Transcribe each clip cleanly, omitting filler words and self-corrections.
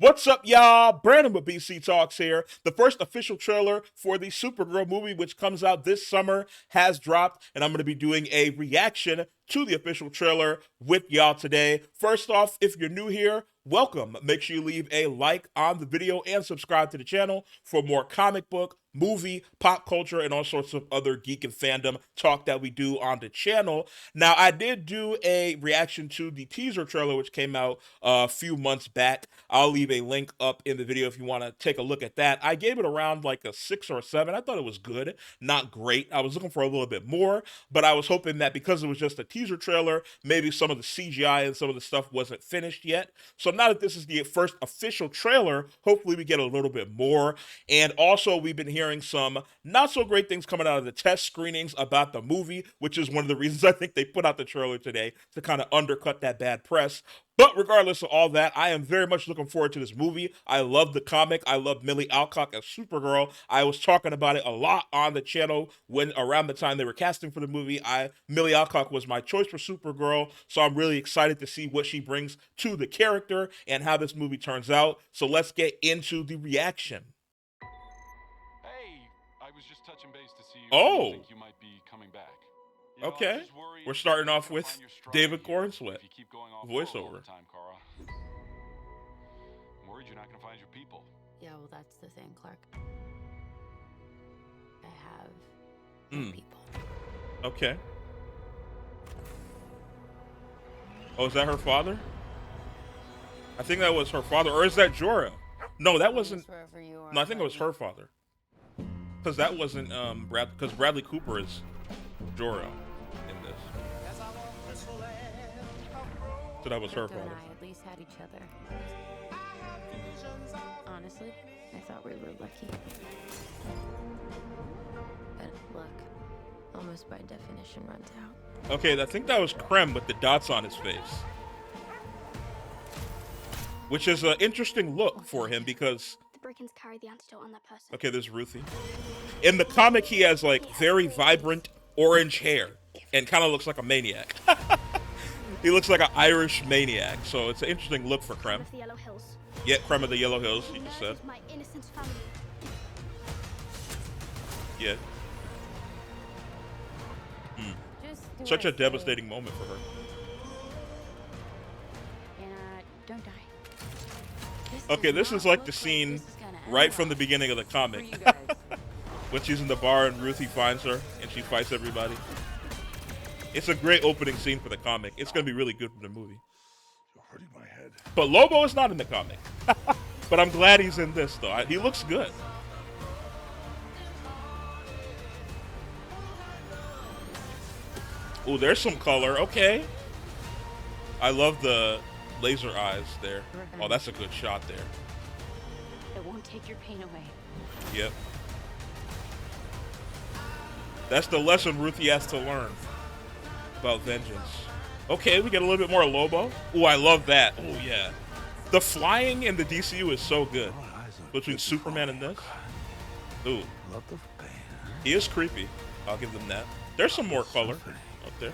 What's up, y'all? Brandon with BC Talks here. The first official trailer for the Supergirl movie, which comes out this summer, has dropped, and I'm going to be doing a reaction to the official trailer with y'all today. First off, if you're new here, welcome. Make sure you leave a like on the video and subscribe to the channel for more comic book, movie, pop culture, and all sorts of other geek and fandom talk that we do on the channel. Now, I did do a reaction to the teaser trailer, which came out a few months back. I'll leave a link up in the video if you want to take a look at that. I gave it around like a 6 or a 7. I thought it was good, not great. I was looking for a little bit more, but I was hoping that because it was just a teaser trailer, maybe some of the CGI and some of the stuff wasn't finished yet. So now that this is the first official trailer, hopefully we get a little bit more. And also, we've been hearing some not so great things coming out of the test screenings about the movie, which is one of the reasons I think they put out the trailer today to kind of undercut that bad press. But regardless of all that, I am very much looking forward to this movie. I love the comic. I love Mily Alcock as Supergirl. I was talking about it a lot on the channel when around the time they were casting for the movie. Mily Alcock was my choice for Supergirl, so I'm really excited to see what she brings to the character and how this movie turns out. So let's get into the reaction. Hey, I was just touching base to see Oh. when you think you might be coming back. You know, Okay. I'm just worried We're starting you're not off gonna with find your stride David here Cornsweet if you keep going off voiceover. all the time, Kara. I'm worried you're not gonna find your people. Yeah, well, that's the thing, Clark. I have no people. Okay. Oh, is that her father? I think that was her father. Or is that Jorah? No, that wasn't. Wherever you are, No, I think it was her father. Because that wasn't because Bradley Cooper is Jorah in this. So that was her Crypto and father. I at least had each other. Honestly, I thought we were lucky. But look, almost by definition runs out. Okay, I think that was Krem with the dots on his face. Which is an interesting look for him because... The Brickens carry the antidote on that person. Okay, there's Ruthie. In the comic, he has like very vibrant orange hair and kind of looks like a maniac. He looks like an Irish maniac, so it's an interesting look for Krem. Of the Yellow Hills. Yeah, Krem of the Yellow Hills, you just said. Murdered my innocent family. Yeah. Just do Such what a I devastating say, moment for her. and don't die. Okay, this is like the scene right from the beginning of the comic. When she's in the bar and Ruthie finds her and she fights everybody. It's a great opening scene for the comic. It's going to be really good for the movie. You're hurting my head. But Lobo is not in the comic. But I'm glad he's in this, though. He looks good. Oh, there's some color. Okay. I love the laser eyes there. Oh, that's a good shot there. It won't take your pain away. Yep. That's the lesson Ruthie has to learn about vengeance. Okay, we get a little bit more Lobo. Oh, I love that. Oh, yeah. The flying in the DCU is so good. Between Superman and this. Ooh. He is creepy. I'll give them that. There's some more color up there.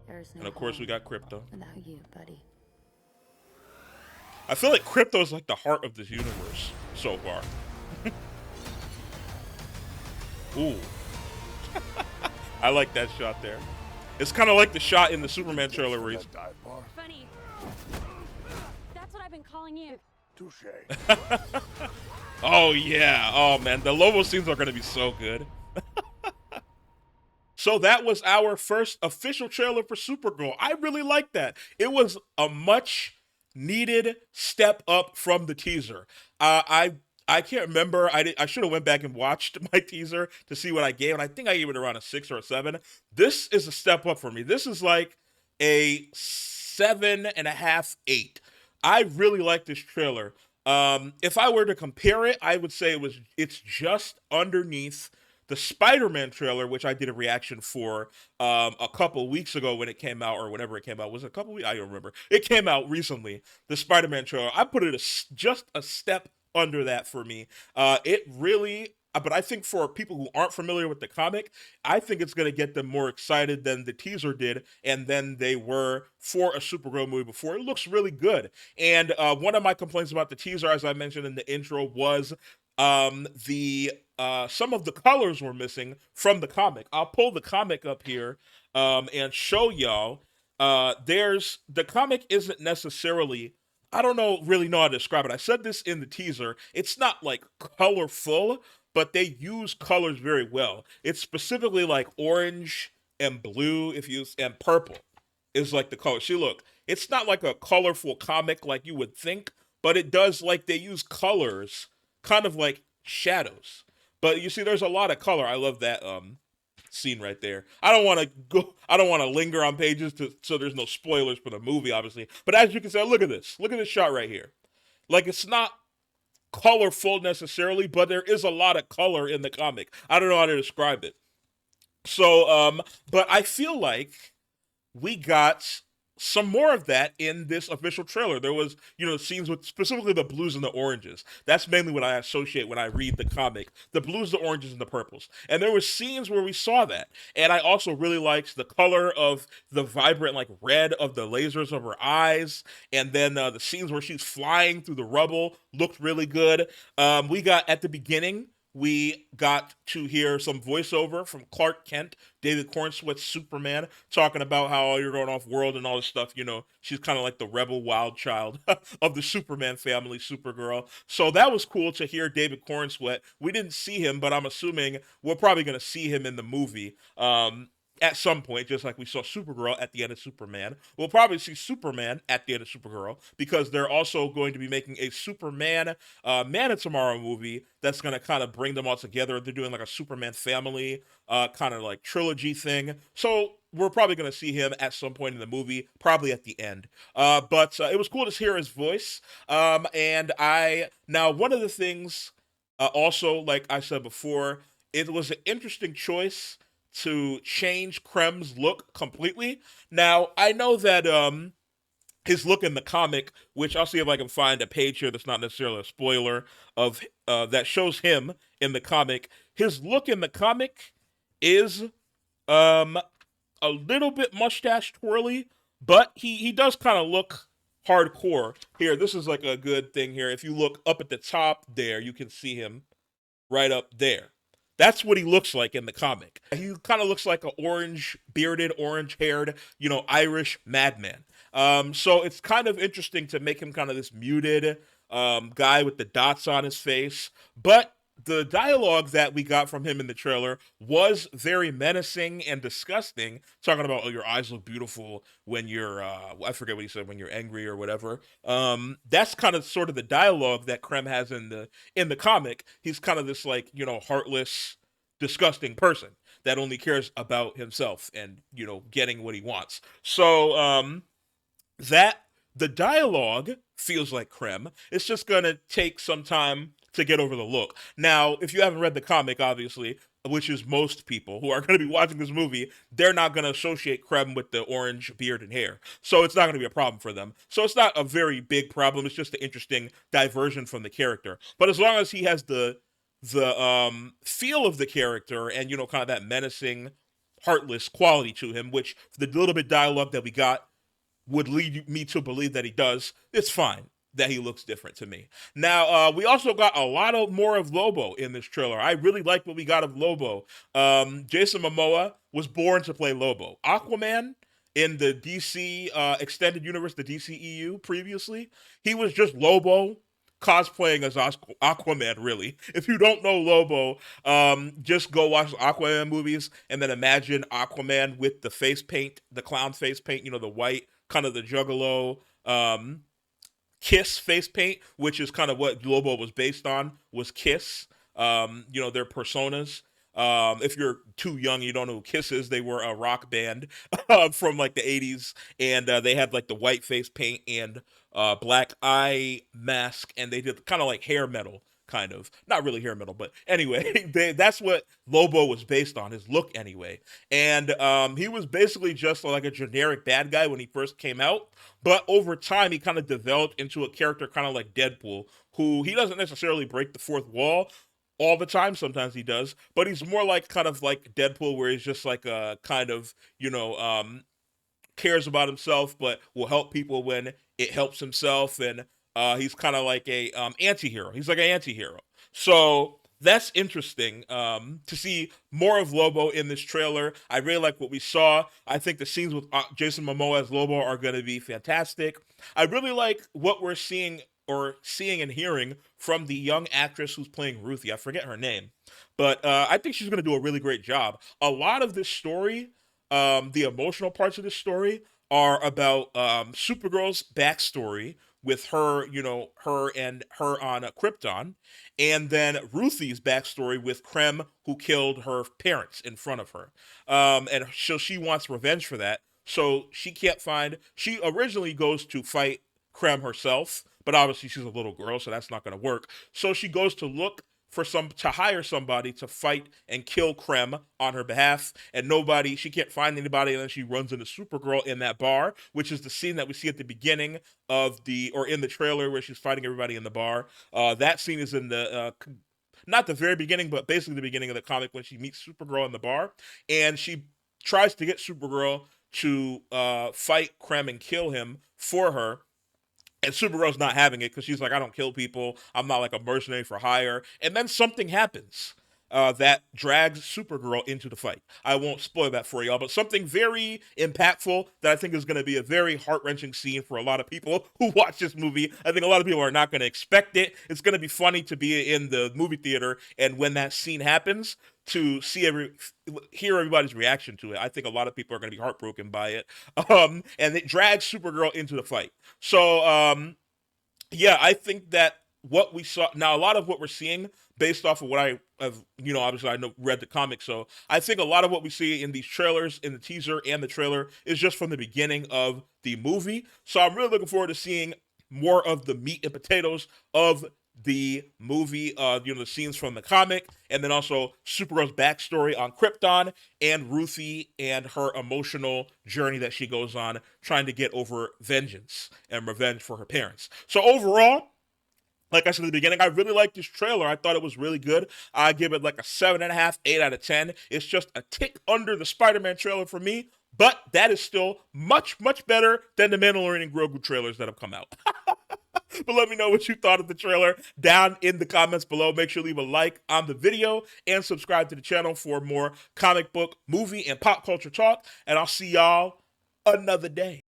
There's no And of course, we home got Crypto. without you, buddy. I feel like Crypto is like the heart of this universe so far. Ooh. I like that shot there. It's kind of like the shot in the Superman trailer where he's... Funny. That's what I've been calling you. Oh, yeah. Oh, man. The Lobo scenes are going to be so good. So that was our first official trailer for Supergirl. I really like that. It was a much needed step up from the teaser. I can't remember. I should have went back and watched my teaser to see what I gave, and I think I gave it around a 6 or a 7. This is a step up for me. This is like a 7.5, 8. I really like this trailer. If I were to compare it, I would say it's just underneath the Spider-Man trailer, which I did a reaction for a couple weeks ago when it came out, or whenever it came out. Was it a couple weeks? I don't remember. It came out recently. The Spider-Man trailer. I put it just a step under that for me. It really, but I think for people who aren't familiar with the comic, I think it's going to get them more excited than the teaser did, and then they were for a Supergirl movie before. It looks really good. And one of my complaints about the teaser, as I mentioned in the intro, was the some of the colors were missing from the comic. I'll pull the comic up here and show y'all. There's the comic isn't necessarily, I don't really know how to describe it. I said this in the teaser. It's not like colorful, but they use colors very well. It's specifically like orange and blue, if you and purple is like the color. See, look, it's not like a colorful comic like you would think, but it does, like, they use colors, kind of like shadows. But you see, there's a lot of color. I love that scene right there. I don't want to linger on pages so there's no spoilers for the movie, obviously. But as you can see, look at this. Look at this shot right here. Like, it's not colorful necessarily, but there is a lot of color in the comic. I don't know how to describe it. So, but I feel like we got some more of that in this official trailer. There was, scenes with specifically the blues and the oranges. That's mainly what I associate when I read the comic. The blues, the oranges, and the purples. And there were scenes where we saw that. And I also really liked the color of the vibrant, like, red of the lasers of her eyes. And then the scenes where she's flying through the rubble looked really good. We got, at the beginning, we got to hear some voiceover from Clark Kent, David Cornsweet's Superman, talking about how you're going off world and all this stuff. She's kind of like the rebel wild child of the Superman family, Supergirl. So that was cool to hear David Cornsweet. We didn't see him, but I'm assuming we're probably going to see him in the movie. At some point, just like we saw Supergirl at the end of Superman. We'll probably see Superman at the end of Supergirl, because they're also going to be making a Superman Man of Tomorrow movie that's going to kind of bring them all together. They're doing like a Superman family kind of like trilogy thing. So we're probably going to see him at some point in the movie, probably at the end. But it was cool to hear his voice. And now one of the things also, like I said before, it was an interesting choice to change Krem's look completely. Now, I know that his look in the comic, which I'll see if I can find a page here that's not necessarily a spoiler of that shows him in the comic. His look in the comic is a little bit mustache twirly, but he does kind of look hardcore. Here, this is like a good thing here. If you look up at the top there, you can see him right up there. That's what he looks like in the comic. He kind of looks like an orange-bearded, orange-haired, Irish madman. So it's kind of interesting to make him kind of this muted guy with the dots on his face. But the dialogue that we got from him in the trailer was very menacing and disgusting, talking about, oh, your eyes look beautiful when you're, I forget what he said, when you're angry or whatever. That's kind of sort of the dialogue that Krem has in the comic. He's kind of this, like, heartless, disgusting person that only cares about himself and, getting what he wants. So, that the dialogue feels like Krem. It's just going to take some time to get over the look. Now, if you haven't read the comic, obviously, which is most people who are going to be watching this movie, they're not going to associate Krem with the orange beard and hair. So it's not going to be a problem for them. So it's not a very big problem. It's just an interesting diversion from the character. But as long as he has the feel of the character and, kind of that menacing, heartless quality to him, which the little bit dialogue that we got would lead me to believe that he does, it's fine that he looks different to me. Now, we also got a lot more of Lobo in this trailer. I really liked what we got of Lobo. Jason Momoa was born to play Lobo. Aquaman in the DC extended universe, the DCEU previously, he was just Lobo cosplaying as Aquaman, really. If you don't know Lobo, just go watch Aquaman movies and then imagine Aquaman with the face paint, the clown face paint, the white, kind of the Juggalo, Kiss face paint, which is kind of what Lobo was based on, was Kiss. Their personas. If you're too young, you don't know who Kiss is. They were a rock band from like the 80s, and they had like the white face paint and black eye mask, and they did kind of like hair metal. Kind of. Not really hair metal, but anyway, that's what Lobo was based on, his look anyway. And he was basically just like a generic bad guy when he first came out, but over time he kind of developed into a character kind of like Deadpool, who he doesn't necessarily break the fourth wall, all the time. Sometimes he does, but he's more like kind of like Deadpool, where he's just like a kind of, cares about himself, but will help people when it helps himself. And he's kind of like a anti-hero. He's like an anti-hero. So that's interesting to see more of Lobo in this trailer. I really like what we saw. I think the scenes with Jason Momoa as Lobo are going to be fantastic. I really like what we're seeing and hearing from the young actress who's playing Ruthie. I forget her name, but I think she's going to do a really great job. A lot of this story, the emotional parts of this story, are about Supergirl's backstory with her, her on Krypton, and then Ruthie's backstory with Krem, who killed her parents in front of her, and so she wants revenge for that. So she can't find. She originally goes to fight Krem herself, but obviously she's a little girl, so that's not going to work. So she goes to look to hire somebody to fight and kill Krem on her behalf, and she can't find anybody, and then she runs into Supergirl in that bar, which is the scene that we see at the beginning in the trailer where she's fighting everybody in the bar. That scene is in the not the very beginning, but basically the beginning of the comic when she meets Supergirl in the bar, and she tries to get Supergirl to fight Krem and kill him for her. And Supergirl's not having it because she's like, I don't kill people. I'm not like a mercenary for hire. And then something happens that drags Supergirl into the fight. I won't spoil that for y'all, but something very impactful that I think is going to be a very heart-wrenching scene for a lot of people who watch this movie. I think a lot of people are not going to expect it. It's going to be funny to be in the movie theater, and when that scene happens, to hear everybody's reaction to it. I think a lot of people are going to be heartbroken by it. And it drags Supergirl into the fight. So, yeah, I think that what we saw now, a lot of what we're seeing based off of what I have, obviously I read the comic. So I think a lot of what we see in these trailers, in the teaser and the trailer, is just from the beginning of the movie. So I'm really looking forward to seeing more of the meat and potatoes of the movie, the scenes from the comic, and then also Supergirl's backstory on Krypton, and Ruthie and her emotional journey that she goes on trying to get over vengeance and revenge for her parents. So overall, like I said at the beginning, I really liked this trailer. I thought it was really good. I give it like a 7.5, 8 out of 10. It's just a tick under the Spider-Man trailer for me, but that is still much, much better than the Mandalorian and Grogu trailers that have come out. But let me know what you thought of the trailer down in the comments below. Make sure to leave a like on the video and subscribe to the channel for more comic book, movie, and pop culture talk. And I'll see y'all another day.